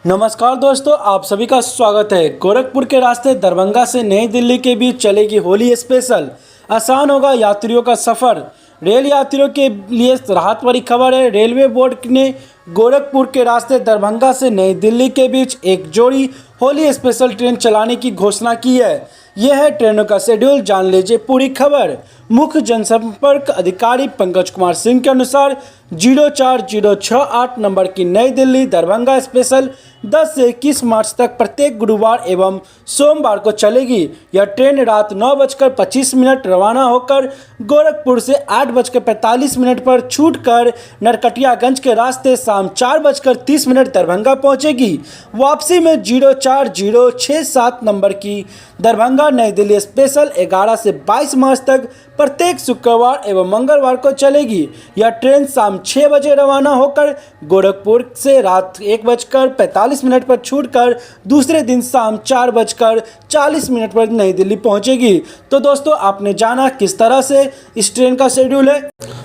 नमस्कार दोस्तों, आप सभी का स्वागत है। गोरखपुर के रास्ते दरभंगा से नई दिल्ली के बीच चलेगी होली स्पेशल। आसान होगा यात्रियों का सफ़र। रेल यात्रियों के लिए राहत भरी खबर है। रेलवे बोर्ड ने गोरखपुर के रास्ते दरभंगा से नई दिल्ली के बीच एक जोड़ी होली स्पेशल ट्रेन चलाने की घोषणा की है। यह है ट्रेनों का शेड्यूल, जान लीजिए पूरी खबर। मुख्य जनसंपर्क अधिकारी पंकज कुमार सिंह के अनुसार 04068 नंबर की नई दिल्ली दरभंगा स्पेशल 10 से 21 मार्च तक प्रत्येक गुरुवार एवं सोमवार को चलेगी। यह ट्रेन रात 9:25 रवाना होकर गोरखपुर से 8:45 पर छूटकर नरकटियागंज के रास्ते शाम 4:30 दरभंगा पहुंचेगी। वापसी में 04067 नंबर की दरभंगा नई दिल्ली स्पेशल 11 से 22 मार्च तक प्रत्येक शुक्रवार एवं मंगलवार को चलेगी। यह ट्रेन शाम 6 बजे रवाना होकर गोरखपुर से रात 1:45 पर छूटकर दूसरे दिन शाम 4:40 पर नई दिल्ली पहुंचेगी। तो दोस्तों, आपने जाना किस तरह से इस ट्रेन का शेड्यूल है।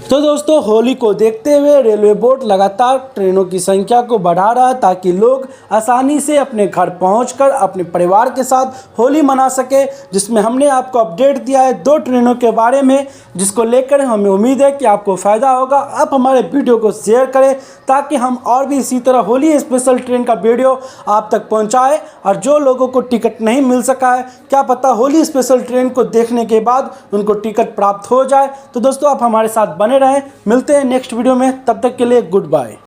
तो दोस्तों, होली को देखते हुए रेलवे बोर्ड लगातार ट्रेनों की संख्या को बढ़ा रहा है ताकि लोग आसानी से अपने घर पहुंचकर अपने परिवार के साथ होली मना सके। जिसमें हमने आपको अपडेट दिया है 2 ट्रेनों के बारे में, जिसको लेकर हमें उम्मीद है कि आपको फ़ायदा होगा। आप हमारे वीडियो को शेयर करें ताकि हम और भी इसी तरह होली स्पेशल ट्रेन का वीडियो आप तक पहुंचाएं। और जो लोगों को टिकट नहीं मिल सका है, क्या पता होली स्पेशल ट्रेन को देखने के बाद उनको टिकट प्राप्त हो जाए। तो दोस्तों, आप हमारे साथ बने रहें। मिलते हैं नेक्स्ट वीडियो में, तब तक के लिए गुड बाय।